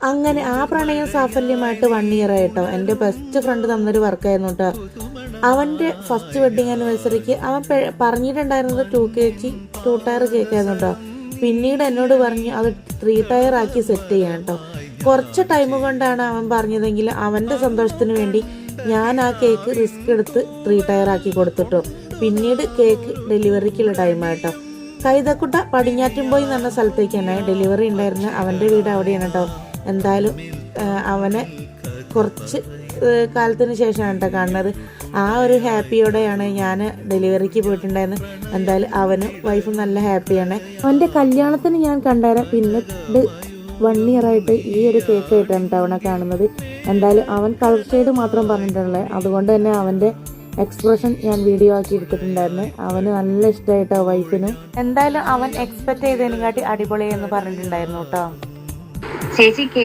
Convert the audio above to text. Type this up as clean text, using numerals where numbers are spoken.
അങ്ങനെ ആ പ്രണയം സാഫല്യമായിട്ട് 1 ഇയർ ആയിട്ടോ. എൻ്റെ ബെസ്റ്റ് ഫ്രണ്ട് തന്നൊരു വർക്കായിരുന്നു കേട്ടോ. അവൻ്റെ ഫസ്റ്റ് വെഡിങ് ആനിവേഴ്സറിക്ക് അവൻ പറഞ്ഞിട്ടുണ്ടായിരുന്നത് 2 ടയർ കേക്കായിരുന്നു കേട്ടോ. പിന്നീട് എന്നോട് പറഞ്ഞു അത് 3 ടയർ ആക്കി സെറ്റ് ചെയ്യാൻ കേട്ടോ. കുറച്ച് ടൈം കൊണ്ടാണ് അവൻ പറഞ്ഞതെങ്കിൽ അവൻ്റെ സന്തോഷത്തിന് വേണ്ടി ഞാൻ ആ കേക്ക് റിസ്ക് എടുത്ത് 3 ടയർ ആക്കി കൊടുത്തിട്ടോ. പിന്നീട് കേക്ക് ഡെലിവറിക്കുള്ള ടൈമായിട്ടോ. കൈതക്കുട്ട പടിഞ്ഞാറ്റുംപോയി എന്ന് പറഞ്ഞ സ്ഥലത്തേക്ക് തന്നെ ഡെലിവറി ഉണ്ടായിരുന്ന അവൻ്റെ വീട് അവിടെയാണ് കേട്ടോ. എന്തായാലും അവനെ കുറച്ച് കാലത്തിന് ശേഷമാണ് കേട്ടോ കാണുന്നത്. ആ ഒരു ഹാപ്പിയോടെയാണ് ഞാൻ ഡെലിവറിക്ക് പോയിട്ടുണ്ടായിരുന്നത്. എന്തായാലും അവനും വൈഫും നല്ല ഹാപ്പിയാണ്. അവൻ്റെ കല്യാണത്തിന് ഞാൻ കണ്ടായിരുന്നു. പിന്നീട് 1 ഇയർ ആയിട്ട് ഈ ഒരു കേക്ക് ആയിട്ടാണ് കേട്ടോ അവനെ കാണുന്നത്. എന്തായാലും അവൻ കളർ ഷെയ്ഡ് മാത്രം പറഞ്ഞിട്ടുള്ളത്, അതുകൊണ്ട് തന്നെ അവൻ്റെ എക്സ്പ്രഷൻ ഞാൻ വീഡിയോ ആക്കി എടുത്തിട്ടുണ്ടായിരുന്നു. അവന് നല്ല ഇഷ്ടമായിട്ടോ വൈഫിന്. എന്തായാലും അവൻ എക്സ്പെക്ട് ചെയ്തതിനെക്കാട്ടി അടിപൊളിയെന്ന് പറഞ്ഞിട്ടുണ്ടായിരുന്നു കേട്ടോ. ചേച്ചി